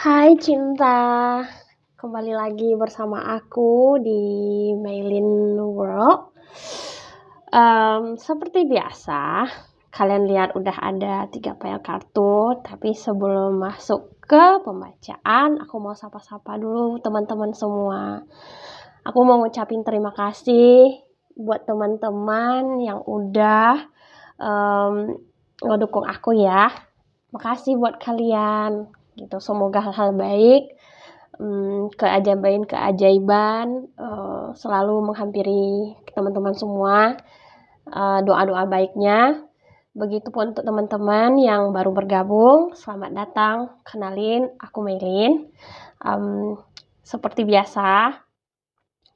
Hai Cinta, kembali lagi bersama aku di Maylin World. Seperti biasa, kalian lihat udah ada 3 file kartu, tapi sebelum masuk ke pembacaan, aku mau sapa-sapa dulu teman-teman semua. Aku mau ngucapin terima kasih buat teman-teman yang udah ngedukung aku ya. Makasih buat kalian. Gitu, semoga hal-hal baik, keajaiban selalu menghampiri teman-teman semua, doa-doa baiknya. Begitupun untuk teman-teman yang baru bergabung, selamat datang, kenalin, aku Maylin. Seperti biasa,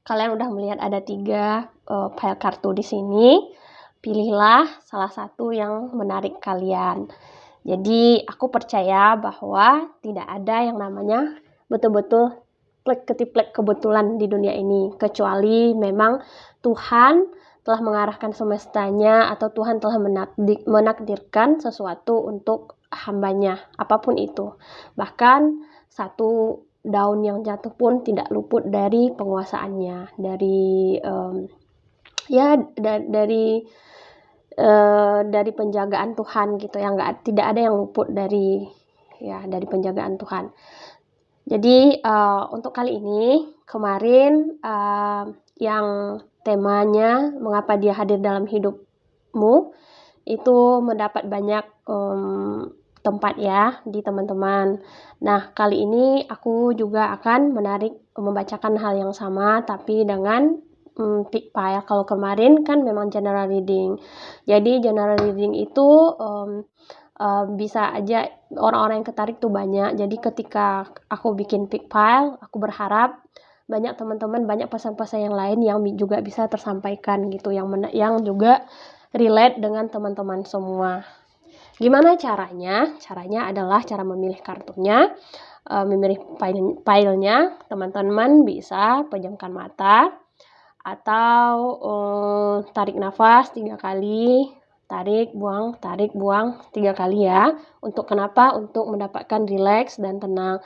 kalian udah melihat ada 3 file kartu di sini. Pilihlah salah satu yang menarik kalian. Jadi aku percaya bahwa tidak ada yang namanya betul-betul plek-ketiplek kebetulan di dunia ini, kecuali memang Tuhan telah mengarahkan semestanya atau Tuhan telah menakdirkan sesuatu untuk hambanya, apapun itu. Bahkan satu daun yang jatuh pun tidak luput dari penguasaannya, dari penjagaan Tuhan gitu ya, tidak ada yang luput dari penjagaan Tuhan. Jadi untuk kali ini, kemarin yang temanya mengapa dia hadir dalam hidupmu itu mendapat banyak tempat ya di teman-teman. Nah, kali ini aku juga akan membacakan hal yang sama tapi dengan pick file. Kalau kemarin kan memang general reading. Jadi general reading itu bisa aja orang-orang yang ketarik tuh banyak. Jadi ketika aku bikin pick file, aku berharap banyak teman-teman, banyak pesan-pesan yang lain yang juga bisa tersampaikan gitu, yang juga relate dengan teman-teman semua. Gimana caranya? Caranya adalah cara memilih kartunya, memilih filenya. Teman-teman bisa pejamkan mata atau tarik nafas 3 kali, tarik buang 3 kali ya. Untuk kenapa? Untuk mendapatkan rileks dan tenang.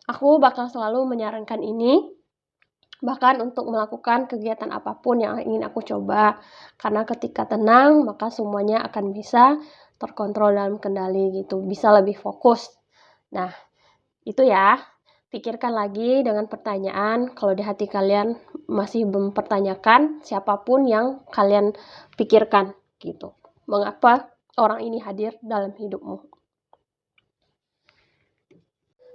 Aku bakal selalu menyarankan ini bahkan untuk melakukan kegiatan apapun yang ingin aku coba, karena ketika tenang maka semuanya akan bisa terkontrol dalam kendali gitu, bisa lebih fokus. Nah, itu ya. Pikirkan lagi dengan pertanyaan. Kalau di hati kalian masih mempertanyakan, siapapun yang kalian pikirkan gitu, mengapa orang ini hadir dalam hidupmu.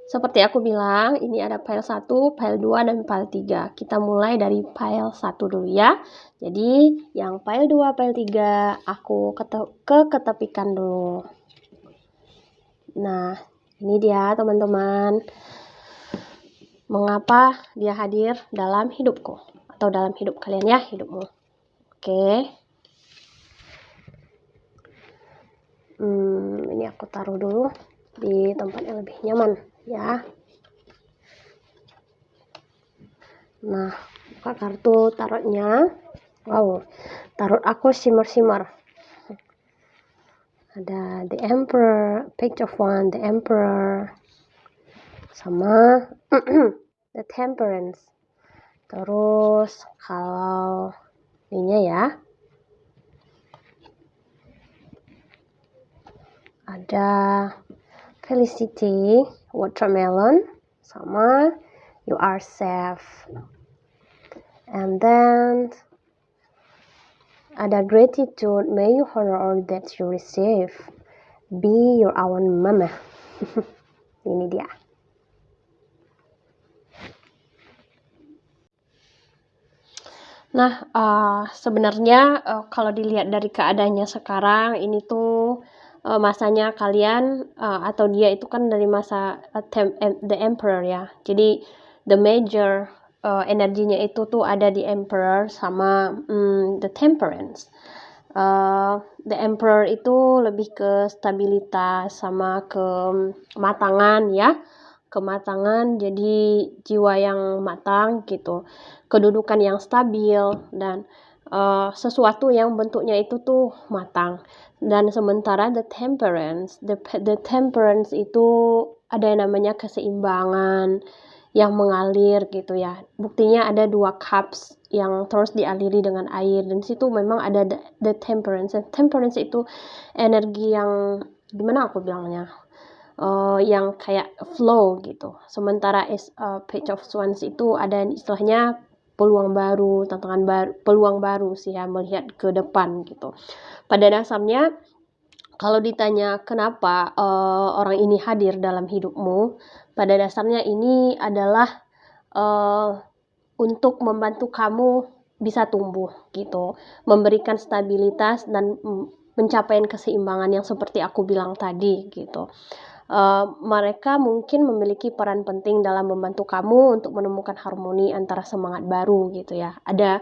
Seperti aku bilang, ini ada file 1, file 2, dan file 3. Kita mulai dari file 1 dulu ya. Jadi, yang file 2, file 3, aku ketepikan dulu. Nah, ini dia teman-teman. Mengapa dia hadir dalam hidupku? Atau dalam hidup kalian ya, hidupmu. Oke. Ini aku taruh dulu di tempat yang lebih nyaman ya. Nah, buka kartu tarotnya. Wow, tarot aku shimmer. Ada The Emperor, Page of Wands, The Emperor, sama The Temperance. Terus kalau ini ya, ada Felicity, Watermelon, sama You Are Safe. And then ada Gratitude, May you honor all that you receive. Be your own mama. Ini dia. Nah, sebenarnya kalau dilihat dari keadaannya sekarang, ini tuh masanya kalian atau dia itu kan dari masa The Emperor ya. Jadi the major energinya itu tuh ada di Emperor sama The Temperance. The Emperor itu lebih ke stabilitas sama kematangan ya. Kematangan, jadi jiwa yang matang gitu. Kedudukan yang stabil dan sesuatu yang bentuknya itu tuh matang. Dan sementara the temperance itu ada yang namanya keseimbangan yang mengalir gitu ya. Buktinya ada 2 cups yang terus dialiri dengan air, dan situ memang ada the temperance. Temperance itu energi yang gimana aku bilangnya, yang kayak flow gitu. Sementara Page of Wands itu ada istilahnya peluang baru, tantangan baru, peluang baru sih ya, melihat ke depan gitu. Pada dasarnya kalau ditanya kenapa orang ini hadir dalam hidupmu, pada dasarnya ini adalah untuk membantu kamu bisa tumbuh gitu, memberikan stabilitas dan pencapaian keseimbangan yang seperti aku bilang tadi gitu. Mereka mungkin memiliki peran penting dalam membantu kamu untuk menemukan harmoni antara semangat baru gitu ya. Ada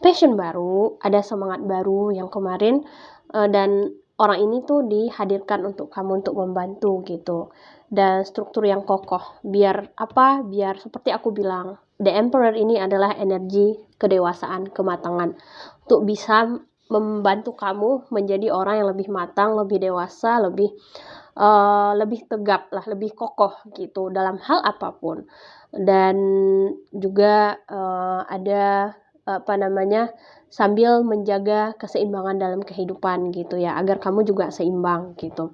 passion baru, ada semangat baru yang kemarin, dan orang ini tuh dihadirkan untuk kamu untuk membantu gitu. Dan struktur yang kokoh. Biar apa? Biar seperti aku bilang, The Emperor ini adalah energi kedewasaan, kematangan. Untuk bisa membantu kamu menjadi orang yang lebih matang, lebih dewasa, lebih tegap lah, lebih kokoh gitu dalam hal apapun. Dan juga ada sambil menjaga keseimbangan dalam kehidupan gitu ya, agar kamu juga seimbang gitu.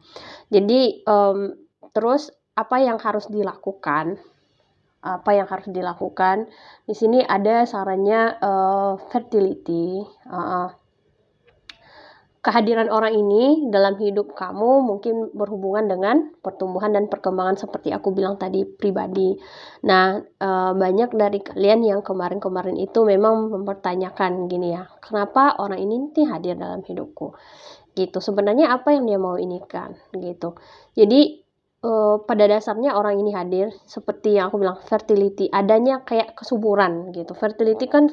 Jadi terus apa yang harus dilakukan? Di sini ada sarannya, fertility. Kehadiran orang ini dalam hidup kamu mungkin berhubungan dengan pertumbuhan dan perkembangan seperti aku bilang tadi, pribadi. Nah, banyak dari kalian yang kemarin-kemarin itu memang mempertanyakan gini ya, kenapa orang ini hadir dalam hidupku? Gitu. Sebenarnya apa yang dia mau inikan gitu. Jadi pada dasarnya orang ini hadir seperti yang aku bilang, fertility, adanya kayak kesuburan gitu. Fertility kan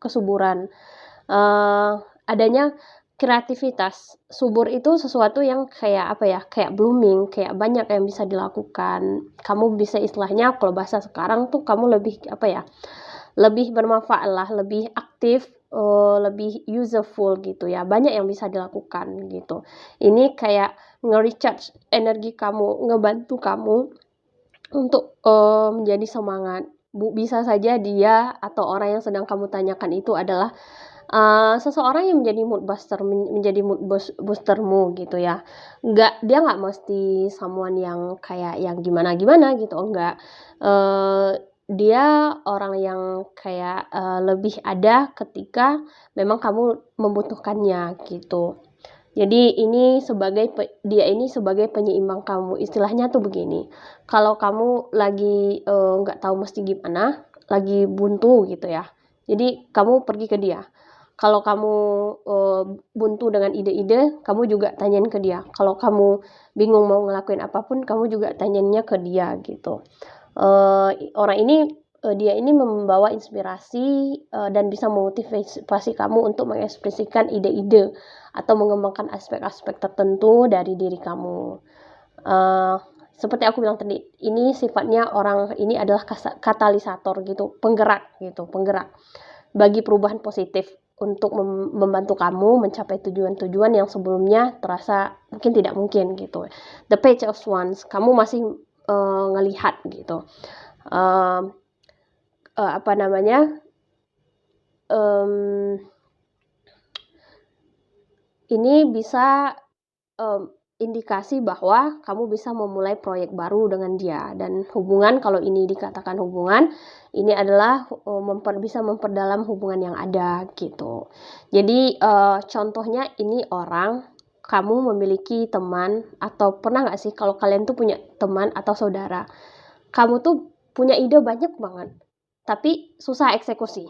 kesuburan. Adanya kreativitas. Subur itu sesuatu yang kayak kayak blooming, kayak banyak yang bisa dilakukan. Kamu bisa istilahnya kalau bahasa sekarang tuh kamu lebih lebih bermanfaat lah, lebih aktif, lebih useful gitu ya. Banyak yang bisa dilakukan gitu. Ini kayak nge-recharge energi kamu, ngebantu kamu untuk menjadi semangat. Bisa saja dia atau orang yang sedang kamu tanyakan itu adalah seseorang yang menjadi mood boostermu gitu ya. Dia nggak mesti someone yang kayak yang gimana-gimana gitu, enggak. Dia orang yang kayak lebih ada ketika memang kamu membutuhkannya gitu. Jadi dia ini sebagai penyeimbang kamu. Istilahnya tuh begini, kalau kamu lagi nggak tahu mesti gimana, lagi buntu gitu ya, jadi kamu pergi ke dia. Kalau kamu buntu dengan ide-ide, kamu juga tanyain ke dia. Kalau kamu bingung mau ngelakuin apapun, kamu juga tanyainnya ke dia gitu. Orang ini dia ini membawa inspirasi dan bisa memotivasi kamu untuk mengekspresikan ide-ide atau mengembangkan aspek-aspek tertentu dari diri kamu. Seperti aku bilang tadi, ini sifatnya orang ini adalah katalisator gitu, penggerak bagi perubahan positif untuk membantu kamu mencapai tujuan-tujuan yang sebelumnya terasa mungkin tidak mungkin gitu. The Page of Wands, kamu masih ngelihat gitu. Ini bisa indikasi bahwa kamu bisa memulai proyek baru dengan dia. Dan hubungan, kalau ini dikatakan hubungan, ini adalah bisa memperdalam hubungan yang ada gitu. Jadi contohnya ini orang, kamu memiliki teman, atau pernah gak sih kalau kalian tuh punya teman atau saudara, kamu tuh punya ide banyak banget, tapi susah eksekusi.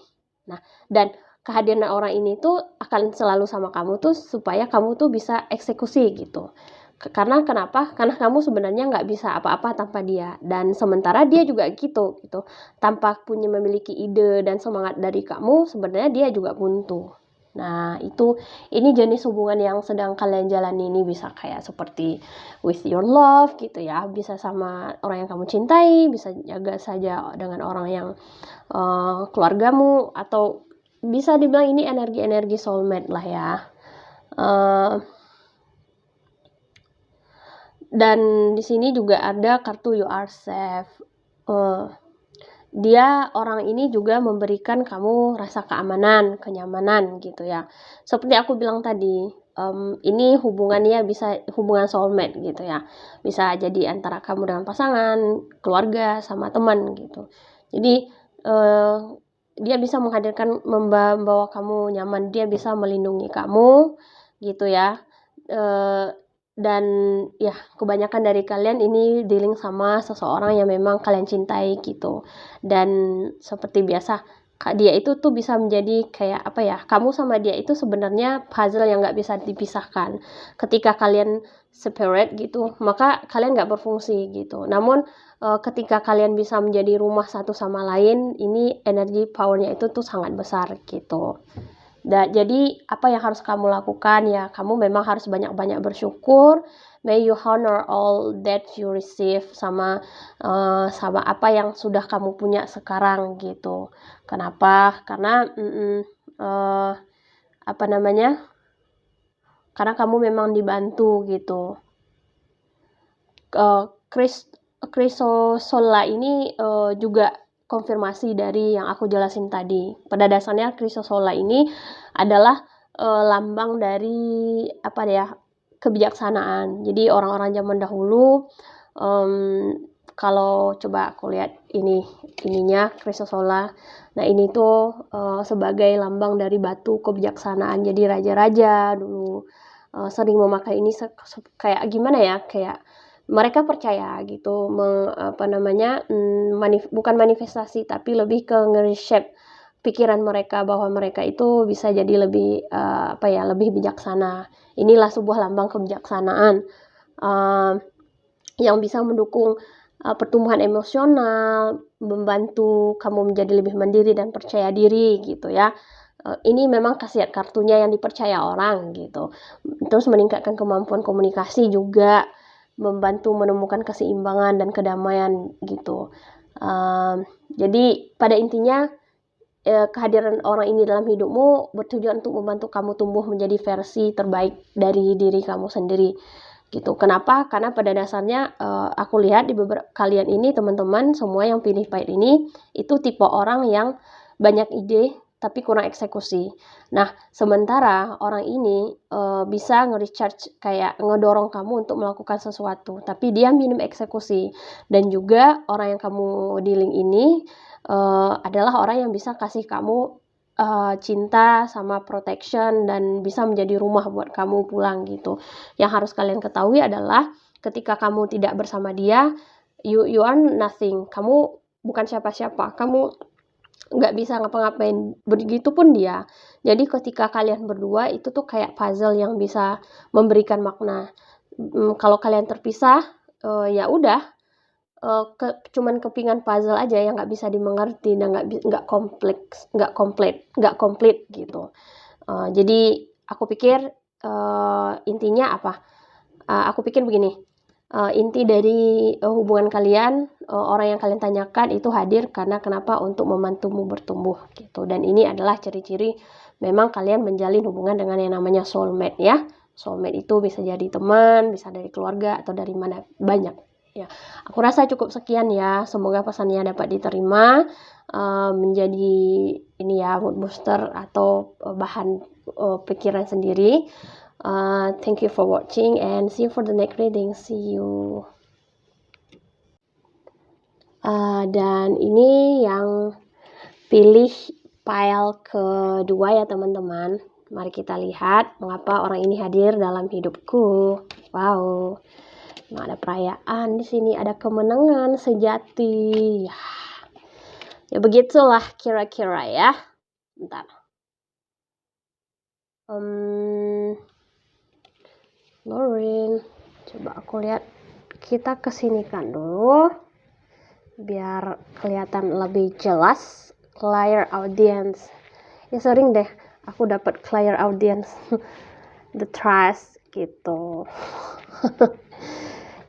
Nah, dan kehadiran orang ini tuh akan selalu sama kamu tuh supaya kamu tuh bisa eksekusi gitu. Karena kenapa? Karena kamu sebenarnya nggak bisa apa-apa tanpa dia, dan sementara dia juga gitu. Tanpa memiliki ide dan semangat dari kamu, sebenarnya dia juga buntu. Nah, ini jenis hubungan yang sedang kalian jalani ini bisa kayak seperti with your love gitu ya, bisa sama orang yang kamu cintai, bisa juga saja dengan orang yang keluargamu, atau bisa dibilang ini energi-energi soulmate lah ya. Dan di sini juga ada kartu you are safe. Dia orang ini juga memberikan kamu rasa keamanan, kenyamanan gitu ya. Seperti aku bilang tadi, ini hubungannya bisa hubungan soulmate gitu ya. Bisa jadi antara kamu dengan pasangan, keluarga, sama teman gitu. Jadi dia bisa menghadirkan, membawa kamu nyaman, dia bisa melindungi kamu gitu ya. Dan ya kebanyakan dari kalian ini dealing sama seseorang yang memang kalian cintai gitu. Dan seperti biasa, dia itu tuh bisa menjadi kayak apa ya, kamu sama dia itu sebenarnya puzzle yang nggak bisa dipisahkan. Ketika kalian separate gitu, maka kalian nggak berfungsi gitu. Namun ketika kalian bisa menjadi rumah satu sama lain, ini energi powernya itu tuh sangat besar gitu. Jadi apa yang harus kamu lakukan ya, kamu memang harus banyak-banyak bersyukur. May you honor all that you receive, sama apa yang sudah kamu punya sekarang gitu. Kenapa? Karena apa namanya? Karena kamu memang dibantu gitu. Chrysosola ini juga konfirmasi dari yang aku jelasin tadi. Pada dasarnya Chrysosola ini adalah lambang dari apa ya, kebijaksanaan. Jadi orang-orang zaman dahulu, kalau coba aku lihat ininya Chrysosola. Nah ini tuh sebagai lambang dari batu kebijaksanaan. Jadi raja-raja dulu sering memakai ini kayak gimana ya, kayak mereka percaya gitu, bukan manifestasi tapi lebih ke nge-reshape pikiran mereka bahwa mereka itu bisa jadi lebih lebih bijaksana. Inilah sebuah lambang kebijaksanaan yang bisa mendukung pertumbuhan emosional, membantu kamu menjadi lebih mandiri dan percaya diri gitu ya. Ini memang khasiat kartunya yang dipercaya orang gitu. Terus meningkatkan kemampuan komunikasi juga, membantu menemukan keseimbangan dan kedamaian gitu. Jadi pada intinya kehadiran orang ini dalam hidupmu bertujuan untuk membantu kamu tumbuh menjadi versi terbaik dari diri kamu sendiri gitu. Kenapa? Karena pada dasarnya aku lihat di beberapa kalian ini, teman-teman semua yang pilih pahit ini itu tipe orang yang banyak ide tapi kurang eksekusi. Nah, sementara orang ini bisa nge-recharge, kayak ngedorong kamu untuk melakukan sesuatu, tapi dia minim eksekusi. Dan juga orang yang kamu dealing ini adalah orang yang bisa kasih kamu cinta sama protection dan bisa menjadi rumah buat kamu pulang gitu. Yang harus kalian ketahui adalah ketika kamu tidak bersama dia, you are nothing. Kamu bukan siapa-siapa. Kamu nggak bisa ngapa-ngapain, begitupun dia. Jadi ketika kalian berdua itu tuh kayak puzzle yang bisa memberikan makna. Kalau kalian terpisah, ya udah, cuman kepingan puzzle aja yang nggak bisa dimengerti dan nggak kompleks, nggak komplit gitu. Jadi aku pikir intinya apa? Aku pikir begini. Inti dari hubungan kalian, orang yang kalian tanyakan itu hadir karena kenapa? Untuk membantumu bertumbuh gitu. Dan ini adalah ciri-ciri memang kalian menjalin hubungan dengan yang namanya soulmate ya. Soulmate itu bisa jadi teman, bisa dari keluarga, atau dari mana, banyak ya. Aku rasa cukup sekian ya. Semoga pesannya dapat diterima, menjadi ini ya, mood booster atau bahan pikiran sendiri. Thank you for watching and see you for the next reading. See you. Dan ini yang pilih pile kedua ya teman-teman. Mari kita lihat mengapa orang ini hadir dalam hidupku. Wow, nah, ada perayaan di sini, ada kemenangan sejati. Ya begitulah kira-kira ya. Bentar. Lauren, coba aku lihat, kita kesinikan dulu biar kelihatan lebih jelas. Clear audience ya, sering deh aku dapat clear audience. The trust gitu.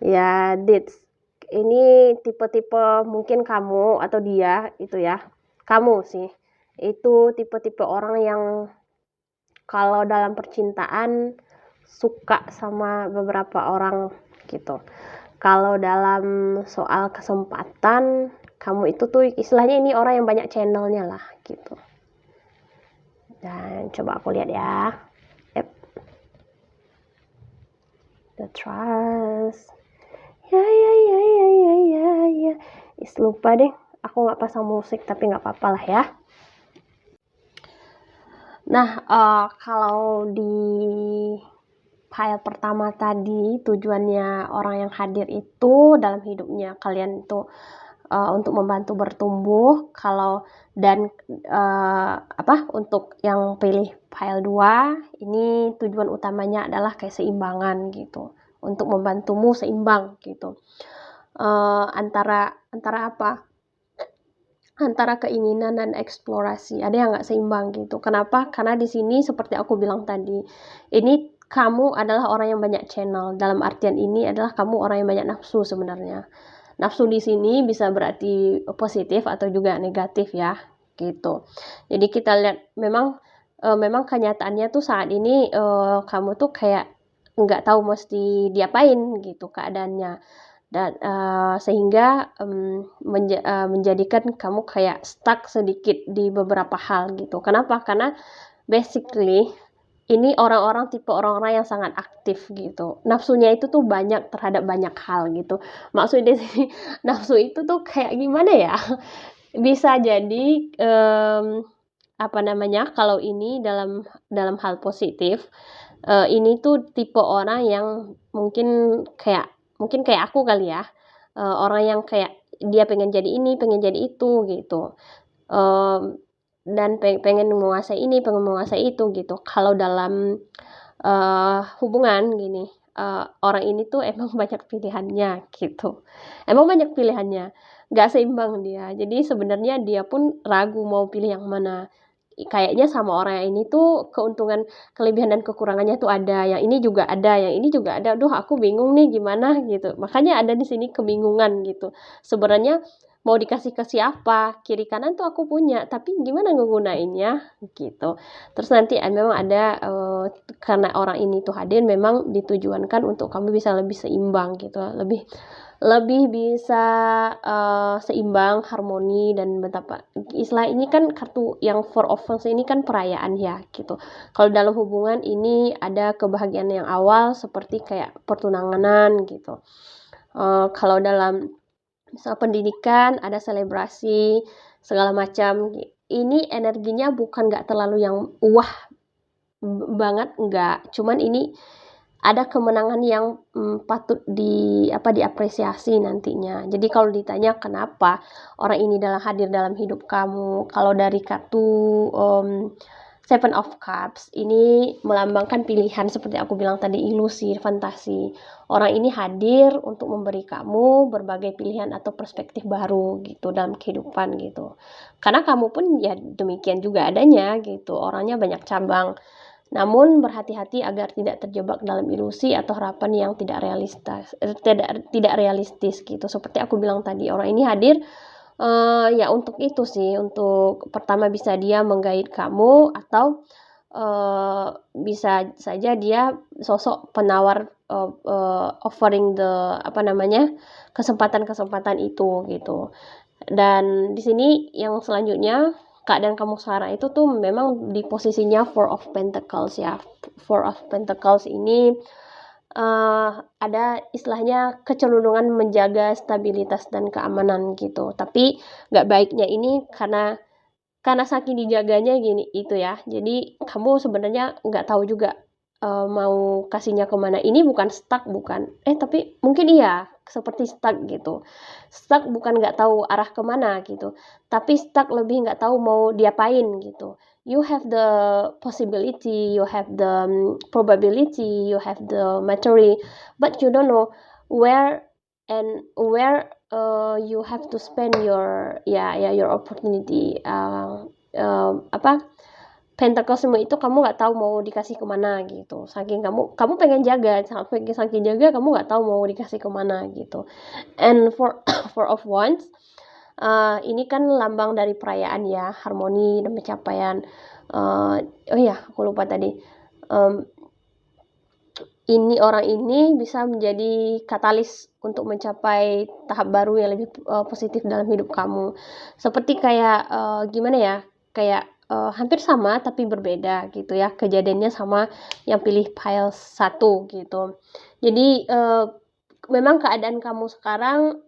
Ya, ini tipe-tipe mungkin kamu atau dia itu ya, kamu sih itu tipe-tipe orang yang kalau dalam percintaan suka sama beberapa orang gitu. Kalau dalam soal kesempatan, kamu itu tuh istilahnya ini orang yang banyak channelnya lah gitu. Dan coba aku lihat ya. Yep. The trust. Ya. Lupa deh, aku nggak pasang musik tapi nggak apa-apa lah ya. Nah, kalau di file pertama tadi, tujuannya orang yang hadir itu dalam hidupnya kalian itu untuk membantu bertumbuh. Kalau dan untuk yang pilih file 2, ini tujuan utamanya adalah keseimbangan gitu, untuk membantumu seimbang gitu. Antara apa? Antara keinginan dan eksplorasi, ada yang nggak seimbang gitu. Kenapa? Karena di sini seperti aku bilang tadi, ini kamu adalah orang yang banyak channel. Dalam artian ini adalah kamu orang yang banyak nafsu sebenarnya. Nafsu di sini bisa berarti positif atau juga negatif ya, gitu. Jadi kita lihat memang kenyataannya tuh saat ini kamu tuh kayak nggak tahu mesti diapain gitu keadaannya. Dan sehingga menjadikan kamu kayak stuck sedikit di beberapa hal gitu. Kenapa? Karena basically ini tipe orang-orang yang sangat aktif gitu. Nafsunya itu tuh banyak terhadap banyak hal gitu. Maksudnya sih nafsu itu tuh kayak gimana ya? Bisa jadi kalau ini dalam hal positif, ini tuh tipe orang yang mungkin kayak aku kali ya, orang yang kayak dia pengen jadi ini, pengen jadi itu gitu. Dan pengen menguasai ini, pengen menguasai itu gitu. Kalau dalam hubungan gini, orang ini tuh emang banyak pilihannya gitu. Emang banyak pilihannya, nggak seimbang dia. Jadi sebenarnya dia pun ragu mau pilih yang mana. Kayaknya sama orang yang ini tuh keuntungan, kelebihan dan kekurangannya tuh ada. Yang ini juga ada, yang ini juga ada. Duh, aku bingung nih gimana gitu. Makanya ada di sini kebingungan gitu. Sebenarnya mau dikasih ke siapa, kiri kanan tuh aku punya, tapi gimana ngegunainnya gitu. Terus nanti memang ada karena orang ini tuh hadir memang ditujuankan untuk kamu bisa lebih seimbang gitu, lebih bisa seimbang, harmoni, dan betapa istilah ini kan kartu yang 4 of Wands ini kan perayaan ya gitu. Kalau dalam hubungan ini ada kebahagiaan yang awal seperti kayak pertunangan gitu. Kalau dalam misal pendidikan ada selebrasi segala macam. Ini energinya bukan nggak terlalu yang wah banget, enggak. Cuman ini ada kemenangan yang patut diapresiasi nantinya. Jadi kalau ditanya kenapa orang ini hadir dalam hidup kamu, kalau dari kartu Seven of Cups ini melambangkan pilihan seperti aku bilang tadi, ilusi, fantasi. Orang ini hadir untuk memberi kamu berbagai pilihan atau perspektif baru gitu dalam kehidupan gitu. Karena kamu pun ya demikian juga adanya gitu. Orangnya banyak cabang. Namun berhati-hati agar tidak terjebak dalam ilusi atau harapan yang tidak realistis gitu. Seperti aku bilang tadi, orang ini hadir ya untuk itu sih, untuk pertama bisa dia menggait kamu, atau bisa saja dia sosok penawar offering kesempatan-kesempatan itu gitu. Dan di sini yang selanjutnya, keadaan kamu sekarang itu tuh memang di posisinya Four of Pentacles ya. Four of Pentacles ini ada istilahnya kecenderungan menjaga stabilitas dan keamanan gitu. Tapi nggak baiknya ini karena saking dijaganya gini itu ya. Jadi kamu sebenarnya nggak tahu juga mau kasihnya kemana. Ini bukan stuck, bukan. Tapi mungkin iya seperti stuck gitu. Stuck bukan nggak tahu arah kemana gitu. Tapi stuck lebih nggak tahu mau diapain gitu. You have the possibility, you have the probability, you have the material, but you don't know where you have to spend your opportunity. Pentaclesmu itu kamu nggak tahu mau dikasih kemana gitu. Saking kamu pengen jaga, saking jaga kamu nggak tahu mau dikasih kemana gitu. And for Four of Wands, ini kan lambang dari perayaan ya, harmoni dan pencapaian. Aku lupa tadi. orang ini bisa menjadi katalis untuk mencapai tahap baru yang lebih positif dalam hidup kamu. Seperti kayak gimana ya, kayak hampir sama tapi berbeda gitu ya, kejadiannya sama yang pilih pile 1 gitu. Jadi memang keadaan kamu sekarang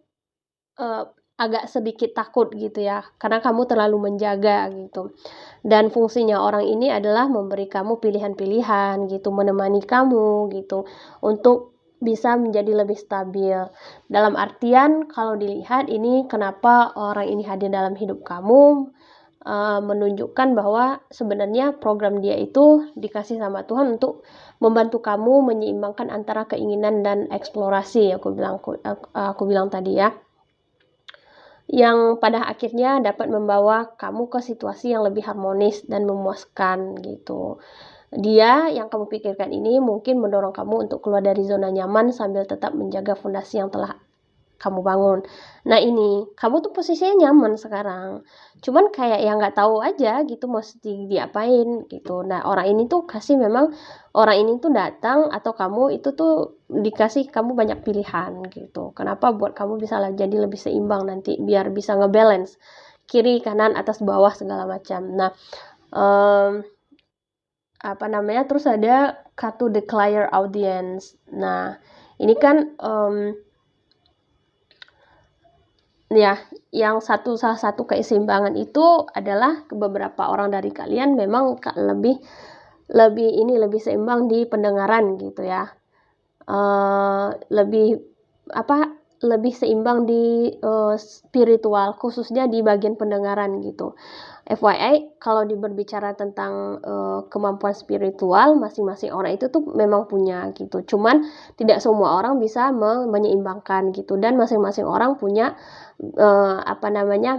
agak sedikit takut gitu ya, karena kamu terlalu menjaga gitu. Dan fungsinya orang ini adalah memberi kamu pilihan-pilihan gitu, menemani kamu gitu, untuk bisa menjadi lebih stabil. Dalam artian kalau dilihat ini kenapa orang ini hadir dalam hidup kamu, menunjukkan bahwa sebenarnya program dia itu dikasih sama Tuhan untuk membantu kamu menyeimbangkan antara keinginan dan eksplorasi, aku bilang tadi ya, yang pada akhirnya dapat membawa kamu ke situasi yang lebih harmonis dan memuaskan gitu. Dia yang kamu pikirkan ini mungkin mendorong kamu untuk keluar dari zona nyaman sambil tetap menjaga fondasi yang telah kamu bangun. Nah ini, kamu tuh posisinya nyaman sekarang. Cuman kayak yang nggak tahu aja gitu mesti diapain gitu. Nah orang ini tuh orang ini tuh datang atau kamu itu tuh dikasih kamu banyak pilihan gitu. Kenapa buat kamu bisa jadi lebih seimbang nanti biar bisa ngebalance kiri, kanan, atas, bawah segala macam. Nah, terus ada kartu declare audience. Nah, ini kan ya, yang salah satu keseimbangan itu adalah beberapa orang dari kalian memang lebih seimbang di pendengaran gitu ya. Lebih seimbang di spiritual, khususnya di bagian pendengaran gitu. FYI, kalau berbicara tentang kemampuan spiritual, masing-masing orang itu tuh memang punya gitu. Cuman tidak semua orang bisa menyeimbangkan gitu, dan masing-masing orang punya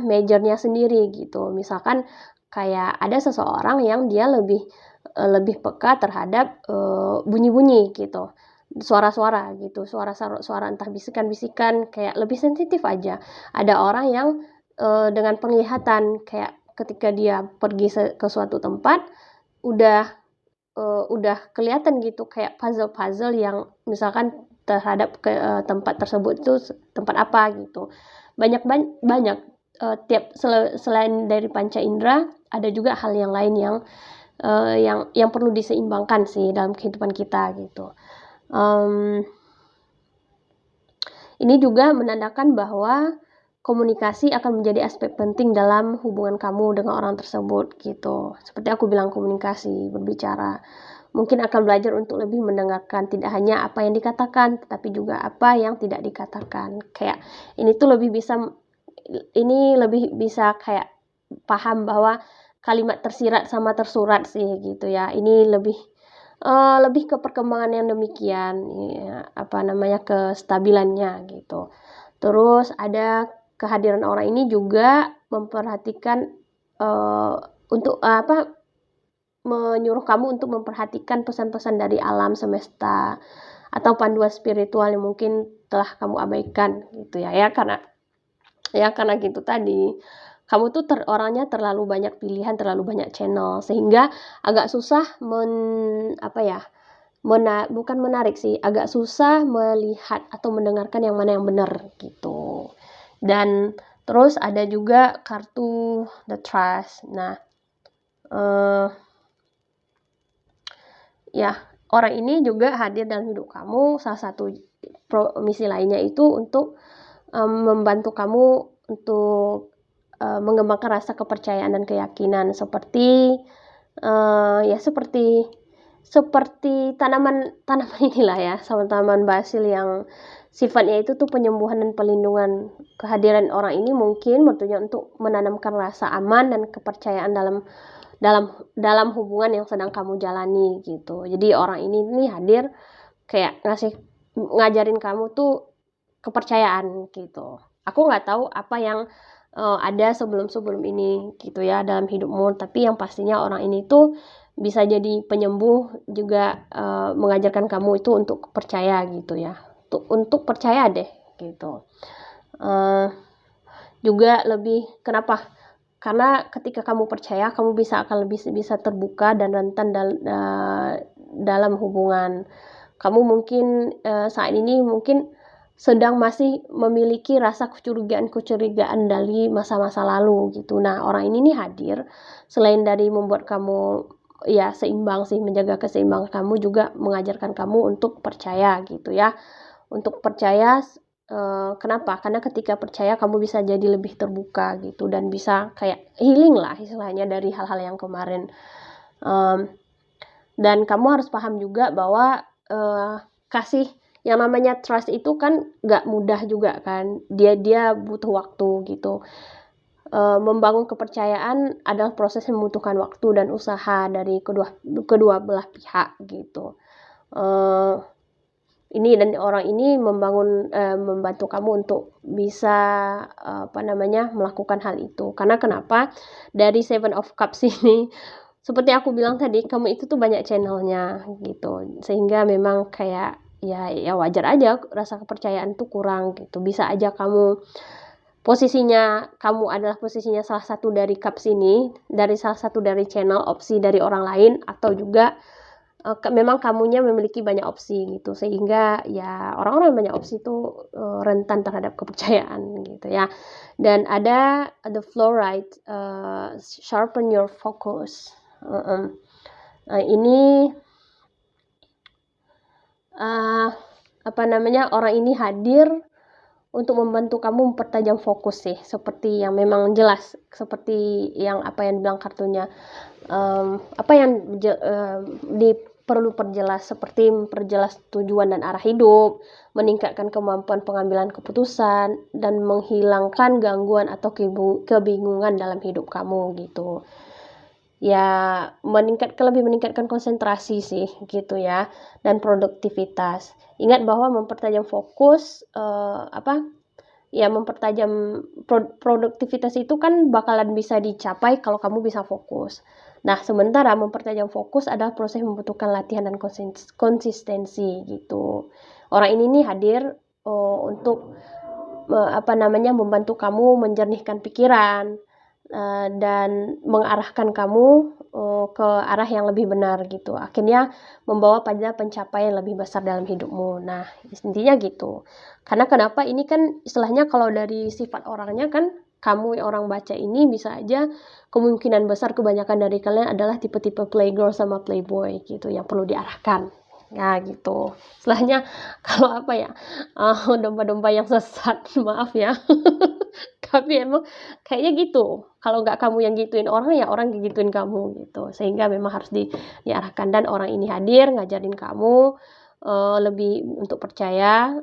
majornya sendiri gitu. Misalkan kayak ada seseorang yang dia lebih peka terhadap bunyi-bunyi gitu, suara-suara gitu, suara entah bisikan-bisikan, kayak lebih sensitif aja. Ada orang yang dengan penglihatan, kayak ketika dia pergi ke suatu tempat udah kelihatan gitu, kayak puzzle yang misalkan terhadap tempat tersebut itu tempat apa gitu. Banyak selain dari panca indera, ada juga hal yang lain yang perlu diseimbangkan sih dalam kehidupan kita gitu. Ini juga menandakan bahwa komunikasi akan menjadi aspek penting dalam hubungan kamu dengan orang tersebut gitu. Seperti aku bilang, komunikasi, berbicara. Mungkin akan belajar untuk lebih mendengarkan, tidak hanya apa yang dikatakan, tetapi juga apa yang tidak dikatakan. Kayak ini lebih bisa kayak paham bahwa kalimat tersirat sama tersurat sih gitu ya. Ini lebih ke perkembangan yang demikian, ya, kestabilannya gitu. Terus ada kehadiran orang ini juga memperhatikan untuk menyuruh kamu untuk memperhatikan pesan-pesan dari alam semesta atau panduan spiritual yang mungkin telah kamu abaikan gitu ya, karena gitu tadi. Kamu tuh orangnya terlalu banyak pilihan, terlalu banyak channel, sehingga agak susah bukan menarik sih, agak susah melihat atau mendengarkan yang mana yang benar gitu. Dan terus ada juga kartu the trust. Nah, ya, orang ini juga hadir dalam hidup kamu. Salah satu misi lainnya itu untuk membantu kamu untuk mengembangkan rasa kepercayaan dan keyakinan, seperti tanaman inilah ya, sama tanaman basil yang sifatnya itu tuh penyembuhan dan pelindungan. Kehadiran orang ini mungkin bertujuan untuk menanamkan rasa aman dan kepercayaan dalam hubungan yang sedang kamu jalani gitu. Jadi orang ini hadir kayak ngajarin kamu tuh kepercayaan gitu. Aku nggak tahu apa yang ada sebelum ini gitu ya dalam hidupmu, tapi yang pastinya orang ini tuh bisa jadi penyembuh juga, mengajarkan kamu itu untuk percaya gitu ya, untuk percaya deh gitu. Juga kenapa? Karena ketika kamu percaya, kamu akan lebih bisa terbuka dan rentan dalam hubungan. Kamu mungkin saat ini mungkin sedang masih memiliki rasa kecurigaan dari masa-masa lalu gitu. Nah, orang ini nih hadir selain dari membuat kamu ya seimbang sih, menjaga keseimbangan kamu, juga mengajarkan kamu untuk percaya gitu ya. Untuk percaya, kenapa? Karena ketika percaya kamu bisa jadi lebih terbuka gitu dan bisa kayak healing lah istilahnya dari hal-hal yang kemarin. Dan kamu harus paham juga bahwa kasih yang namanya trust itu kan nggak mudah juga kan, dia butuh waktu gitu. Membangun kepercayaan adalah proses yang membutuhkan waktu dan usaha dari kedua belah pihak gitu. Ini dan orang ini membantu kamu untuk bisa melakukan hal itu. Karena kenapa? Dari Seven of Cups ini seperti aku bilang tadi, kamu itu tuh banyak channelnya gitu, sehingga memang kayak ya wajar aja rasa kepercayaan tuh kurang gitu. Bisa aja kamu adalah posisinya salah satu dari cups ini, dari salah satu dari channel opsi dari orang lain, atau juga memang kamunya memiliki banyak opsi gitu, sehingga ya orang-orang yang banyak opsi itu rentan terhadap kepercayaan gitu ya. Dan ada the fluoride, sharpen your focus. Ini orang ini hadir untuk membantu kamu mempertajam fokus sih, seperti yang memang jelas, seperti yang apa yang bilang kartunya, apa yang perlu perjelas, seperti memperjelas tujuan dan arah hidup, meningkatkan kemampuan pengambilan keputusan, dan menghilangkan gangguan atau kebingungan dalam hidup kamu gitu. Ya lebih meningkatkan konsentrasi sih gitu ya, dan produktivitas. Ingat bahwa mempertajam fokus mempertajam produktivitas itu kan bakalan bisa dicapai kalau kamu bisa fokus. Nah, sementara mempertajam fokus adalah proses yang membutuhkan latihan dan konsistensi gitu. Orang ini nih hadir untuk membantu kamu menjernihkan pikiran, dan mengarahkan kamu ke arah yang lebih benar gitu. Akhirnya membawa pada pencapaian lebih besar dalam hidupmu. Nah, intinya gitu. Karena kenapa ini kan istilahnya kalau dari sifat orangnya kan, kamu orang baca ini bisa aja kemungkinan besar kebanyakan dari kalian adalah tipe-tipe playgirl sama playboy gitu yang perlu diarahkan. Ya gitu. Istilahnya kalau domba-domba yang sesat, maaf ya. Tapi emang kayaknya gitu. Kalau nggak kamu yang gituin orang, ya orang gituin kamu gitu. Sehingga memang harus diarahkan, dan orang ini hadir ngajarin kamu lebih untuk percaya,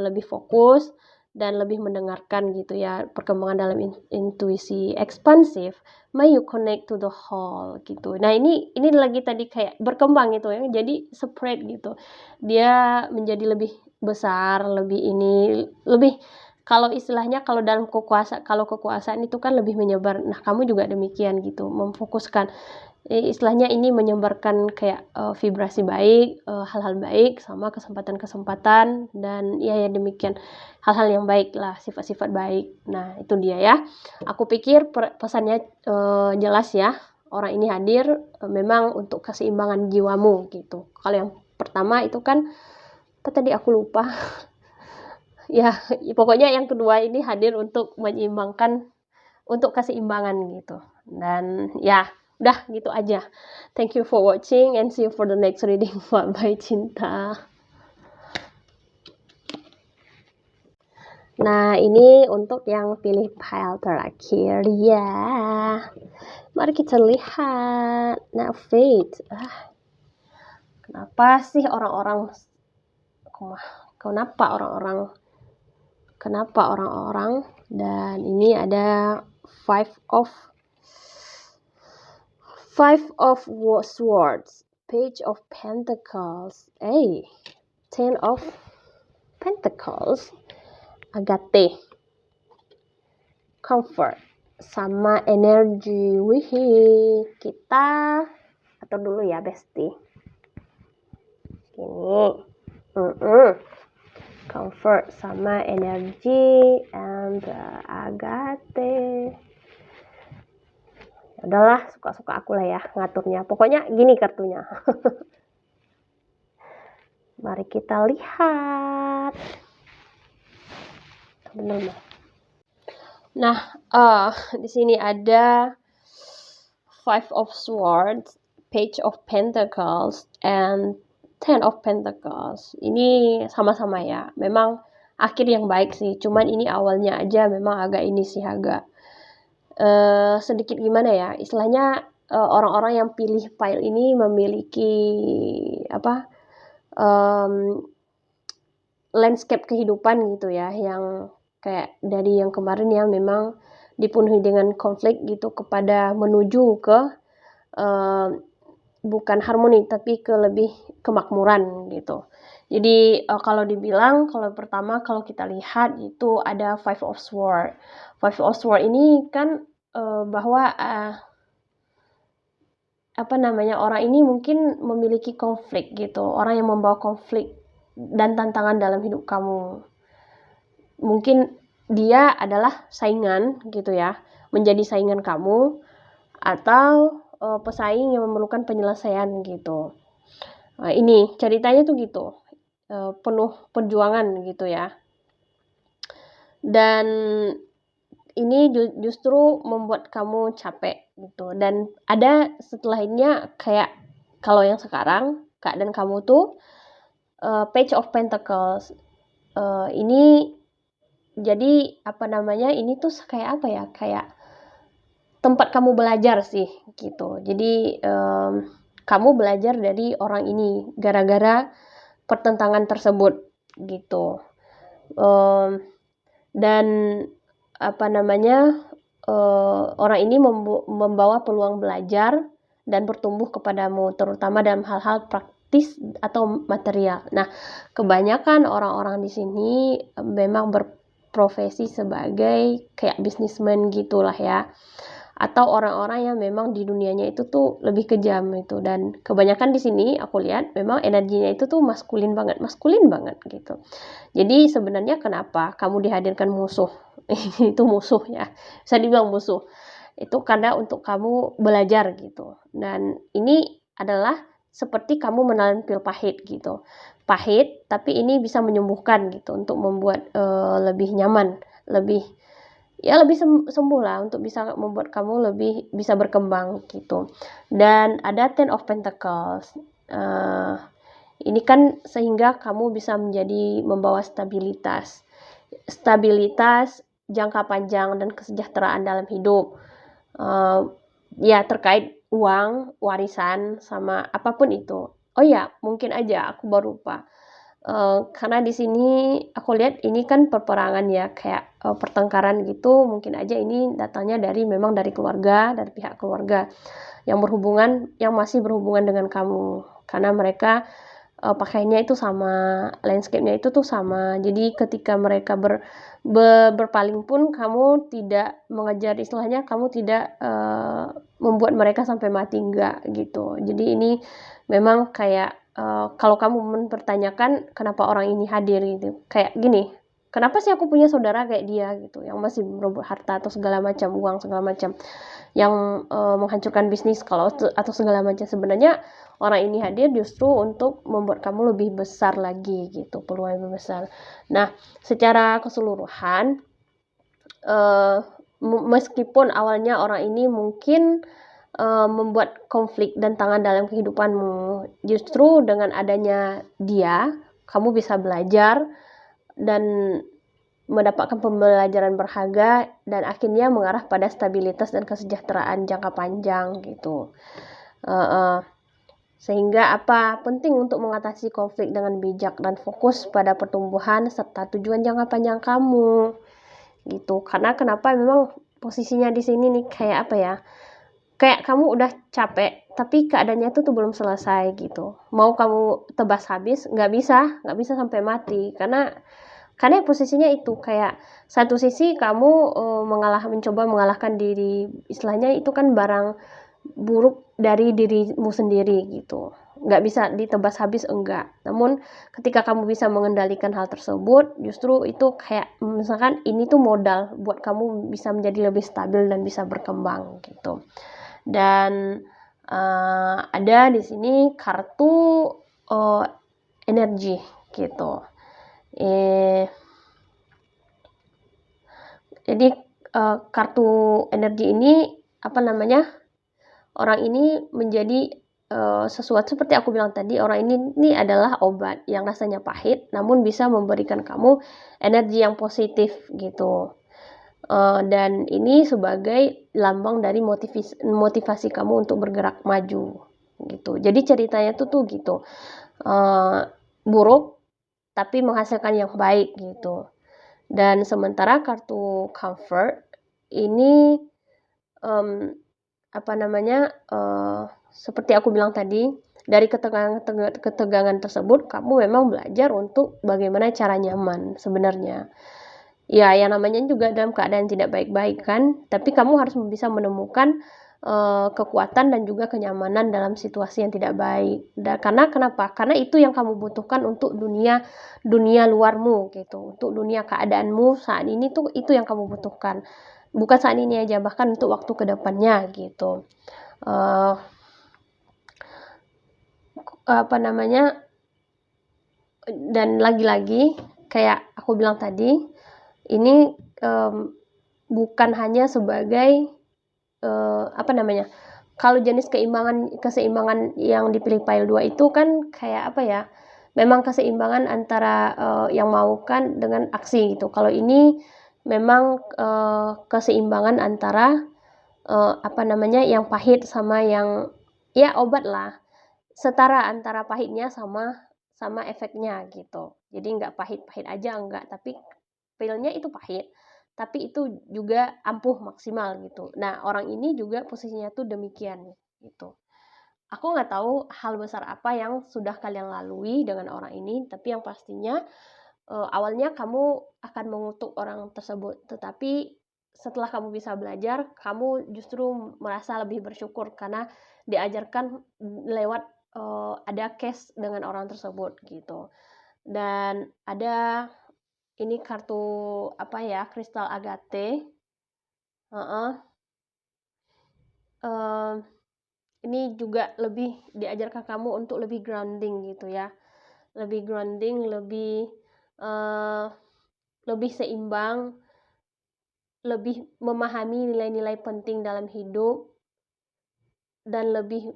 lebih fokus, dan lebih mendengarkan gitu ya, perkembangan dalam intuisi ekspansif. May you connect to the whole gitu. Nah, ini lagi tadi kayak berkembang gitu ya. Jadi spread gitu. Dia menjadi lebih besar, lebih kalau istilahnya kalau kekuasaan itu kan lebih menyebar. Nah, kamu juga demikian gitu, memfokuskan istilahnya ini menyebarkan kayak vibrasi baik, hal-hal baik sama kesempatan-kesempatan, dan ya demikian hal-hal yang baik lah, sifat-sifat baik. Nah, itu dia ya. Aku pikir pesannya jelas ya. Orang ini hadir memang untuk keseimbangan jiwamu gitu. Kalau yang pertama itu kan apa tadi aku lupa. Ya, pokoknya yang kedua ini hadir untuk menyeimbangkan, untuk keseimbangan gitu. Dan ya, udah gitu aja. Thank you for watching and see you for the next reading. Bye Cinta. Nah, ini untuk yang pilih pile terakhir ya. Mari kita lihat. Nah, fate. Kenapa sih orang-orang dan ini ada five of swords, page of pentacles, ten of pentacles, agate, comfort, sama energi. Kita atur dulu ya bestie. Ini comfort sama energi and agate. Udahlah, suka-suka aku lah ya ngaturnya. Pokoknya gini kartunya. Mari kita lihat. Benar. Nah, di sini ada Five of Swords, Page of Pentacles, and Ten of Pentacles. Ini sama-sama ya. Memang akhir yang baik sih. Cuman ini awalnya aja memang agak ini sih agak sedikit gimana ya. Istilahnya orang-orang yang pilih pile ini memiliki apa? Landscape kehidupan gitu ya, yang kayak dari yang kemarin yang memang dipenuhi dengan konflik gitu kepada menuju ke bukan harmoni tapi ke lebih kemakmuran gitu. Jadi kalau dibilang, kalau pertama kalau kita lihat itu ada Five of Swords. Five of Swords ini kan bahwa orang ini mungkin memiliki konflik gitu, orang yang membawa konflik dan tantangan dalam hidup kamu. Mungkin dia adalah saingan gitu ya, menjadi saingan kamu, atau pesaing yang memerlukan penyelesaian gitu. Nah, ini ceritanya tuh gitu, penuh perjuangan gitu ya. Dan ini justru membuat kamu capek gitu. Dan ada setelahnya kayak kalau yang sekarang keadaan kamu tuh Page of Pentacles. Ini jadi ini tuh kayak apa ya? Kayak tempat kamu belajar sih gitu. Jadi kamu belajar dari orang ini gara-gara pertentangan tersebut gitu. Dan orang ini membawa peluang belajar dan bertumbuh kepadamu, terutama dalam hal-hal praktis atau material. Nah, kebanyakan orang-orang di sini memang berprofesi sebagai kayak bisnismen gitulah ya, atau orang-orang yang memang di dunianya itu tuh lebih kejam itu. Dan kebanyakan di sini aku lihat memang energinya itu tuh maskulin banget gitu. Jadi sebenarnya kenapa kamu dihadirkan musuh itu musuh ya, bisa dibilang musuh itu karena untuk kamu belajar gitu. Dan ini adalah seperti kamu menelan pil pahit gitu, pahit tapi ini bisa menyembuhkan gitu, untuk membuat lebih nyaman, lebih sembuh lah, untuk bisa membuat kamu lebih bisa berkembang gitu. Dan ada Ten of Pentacles, ini kan sehingga kamu bisa membawa stabilitas jangka panjang dan kesejahteraan dalam hidup, ya terkait uang, warisan, sama apapun itu. Oh ya, mungkin aja aku baru lupa, karena di sini aku lihat ini kan peperangan ya, kayak pertengkaran gitu. Mungkin aja ini datangnya memang dari keluarga, dari pihak keluarga yang masih berhubungan dengan kamu, karena mereka pakainya itu sama, landscape-nya itu tuh sama. Jadi ketika mereka berpaling pun kamu tidak mengejar, istilahnya kamu tidak membuat mereka sampai mati, enggak gitu. Jadi ini memang kayak kalau kamu mempertanyakan kenapa orang ini hadir gitu, kayak gini, kenapa sih aku punya saudara kayak dia gitu, yang masih berebut harta atau segala macam, uang segala macam, yang menghancurkan bisnis atau segala macam. Sebenarnya orang ini hadir justru untuk membuat kamu lebih besar lagi gitu, peluang lebih besar. Nah, secara keseluruhan meskipun awalnya orang ini mungkin membuat konflik dan tantangan dalam kehidupanmu, justru dengan adanya dia kamu bisa belajar dan mendapatkan pembelajaran berharga, dan akhirnya mengarah pada stabilitas dan kesejahteraan jangka panjang gitu. Sehingga penting untuk mengatasi konflik dengan bijak dan fokus pada pertumbuhan serta tujuan jangka panjang kamu gitu. Karena kenapa memang posisinya di sini nih kayak kayak kamu udah capek tapi keadaannya tuh belum selesai gitu. Mau kamu tebas habis nggak bisa sampai mati, karena posisinya itu kayak satu sisi kamu mencoba mengalahkan diri, istilahnya itu kan barang buruk dari dirimu sendiri gitu, nggak bisa ditebas habis, enggak. Namun ketika kamu bisa mengendalikan hal tersebut, justru itu kayak misalkan ini tuh modal buat kamu bisa menjadi lebih stabil dan bisa berkembang gitu. Dan ada di sini kartu energi gitu. Eh, jadi kartu energi ini apa namanya? Orang ini menjadi sesuatu seperti aku bilang tadi, orang ini adalah obat yang rasanya pahit, namun bisa memberikan kamu energi yang positif gitu. Dan ini sebagai lambang dari motivasi kamu untuk bergerak maju gitu. Jadi ceritanya tuh gitu, buruk tapi menghasilkan yang baik gitu. Dan sementara kartu comfort ini apa namanya, seperti aku bilang tadi, dari ketegangan tersebut kamu memang belajar untuk bagaimana cara nyaman sebenarnya. Ya, yang namanya juga dalam keadaan tidak baik-baik kan, tapi kamu harus bisa menemukan kekuatan dan juga kenyamanan dalam situasi yang tidak baik. Karena kenapa? Karena itu yang kamu butuhkan untuk dunia luarmu gitu, untuk dunia keadaanmu saat ini tuh itu yang kamu butuhkan. Bukan saat ini aja, bahkan untuk waktu kedepannya gitu. Apa namanya? Dan lagi-lagi kayak aku bilang tadi, ini bukan hanya sebagai apa namanya? Kalau jenis keseimbangan yang dipilih pile 2 itu kan kayak apa ya? Memang keseimbangan antara yang mau kan dengan aksi gitu. Kalau ini memang keseimbangan antara apa namanya? Yang pahit sama yang ya obat lah. Setara antara pahitnya sama efeknya gitu. Jadi nggak pahit-pahit aja enggak, tapi pilnya itu pahit, tapi itu juga ampuh maksimal gitu. Nah, orang ini juga posisinya tuh demikian gitu. Aku nggak tahu hal besar apa yang sudah kalian lalui dengan orang ini, tapi yang pastinya awalnya kamu akan mengutuk orang tersebut, tetapi setelah kamu bisa belajar, kamu justru merasa lebih bersyukur karena diajarkan lewat ada case dengan orang tersebut gitu. Dan ada ini kartu apa ya, kristal agate. Heeh. Ini juga lebih diajarkan kamu untuk lebih grounding gitu ya. Lebih grounding, lebih seimbang, lebih memahami nilai-nilai penting dalam hidup, dan lebih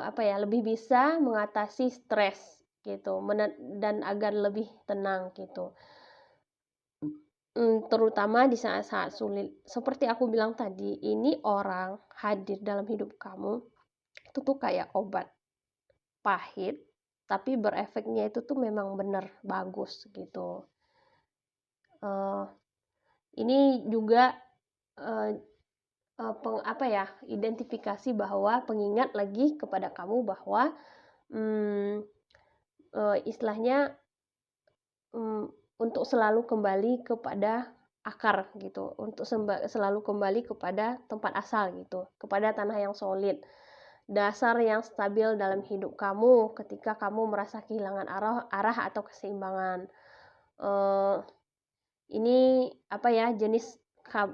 apa ya, lebih bisa mengatasi stres gitu, dan agar lebih tenang gitu. Terutama di saat-saat sulit. Seperti aku bilang tadi, ini orang hadir dalam hidup kamu, itu tuh kayak obat pahit, tapi berefeknya itu tuh memang benar bagus gitu. Ini juga apa ya, identifikasi bahwa pengingat lagi kepada kamu bahwa istilahnya untuk selalu kembali kepada akar gitu, untuk selalu kembali kepada tempat asal gitu, kepada tanah yang solid, dasar yang stabil dalam hidup kamu ketika kamu merasa kehilangan arah atau keseimbangan. Ini apa ya, jenis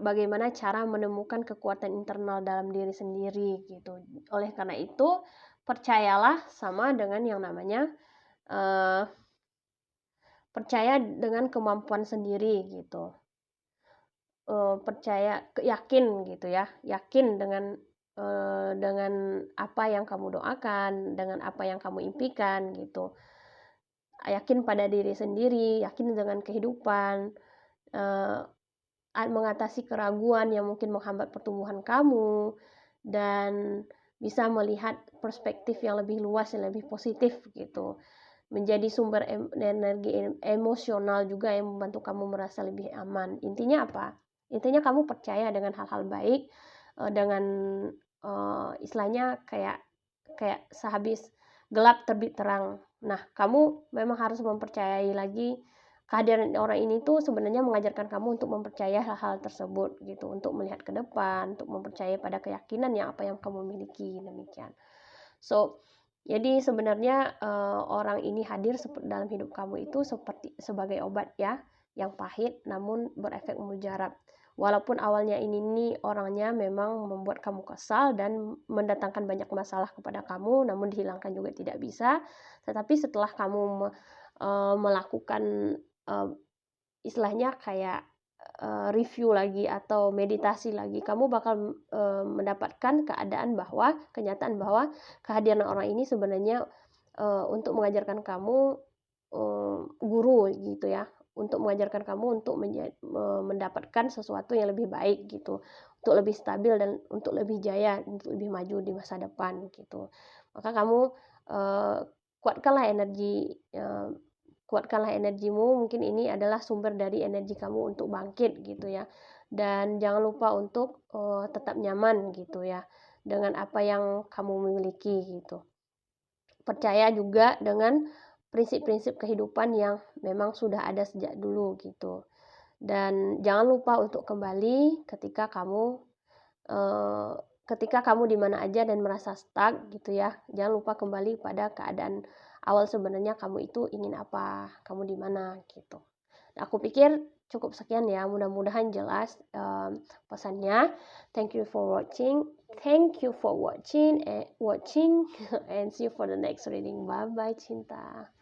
bagaimana cara menemukan kekuatan internal dalam diri sendiri gitu. Oleh karena itu, percayalah sama dengan yang namanya percaya dengan kemampuan sendiri gitu. Yakin gitu ya, yakin dengan apa yang kamu doakan, dengan apa yang kamu impikan gitu. Yakin pada diri sendiri, yakin dengan kehidupan, mengatasi keraguan yang mungkin menghambat pertumbuhan kamu, dan bisa melihat perspektif yang lebih luas, yang lebih positif gitu. Menjadi sumber energi emosional juga yang membantu kamu merasa lebih aman. Intinya apa? Intinya kamu percaya dengan hal-hal baik, dengan istilahnya kayak sehabis gelap terbit terang. Nah, kamu memang harus mempercayai lagi kehadiran orang ini tuh sebenarnya mengajarkan kamu untuk mempercayai hal-hal tersebut gitu, untuk melihat ke depan, untuk mempercayai pada keyakinan yang apa yang kamu miliki, demikian. So, jadi sebenarnya orang ini hadir dalam hidup kamu itu seperti sebagai obat ya, yang pahit namun berefek mujarab Walaupun awalnya ini nih orangnya memang membuat kamu kesal dan mendatangkan banyak masalah kepada kamu, namun dihilangkan juga tidak bisa. Tetapi setelah kamu melakukan, istilahnya kayak, review lagi atau meditasi lagi, kamu bakal, mendapatkan kenyataan bahwa kehadiran orang ini sebenarnya, untuk mengajarkan kamu, guru gitu ya, untuk mengajarkan kamu untuk mendapatkan sesuatu yang lebih baik gitu, untuk lebih stabil dan untuk lebih jaya, untuk lebih maju di masa depan gitu. Maka kamu, eee, kuatkanlah energi, kuatkanlah energimu, mungkin ini adalah sumber dari energi kamu untuk bangkit gitu ya. Dan jangan lupa untuk, tetap nyaman gitu ya, dengan apa yang kamu miliki gitu. Percaya juga dengan prinsip-prinsip kehidupan yang memang sudah ada sejak dulu gitu. Dan jangan lupa untuk kembali eee, ketika kamu di mana aja dan merasa stuck gitu ya, jangan lupa kembali pada keadaan awal sebenarnya kamu itu ingin apa, kamu di mana gitu. Aku pikir cukup sekian ya, mudah-mudahan jelas, pesannya. Thank you for watching. Thank you for watching and see you for the next reading. Bye bye, cinta.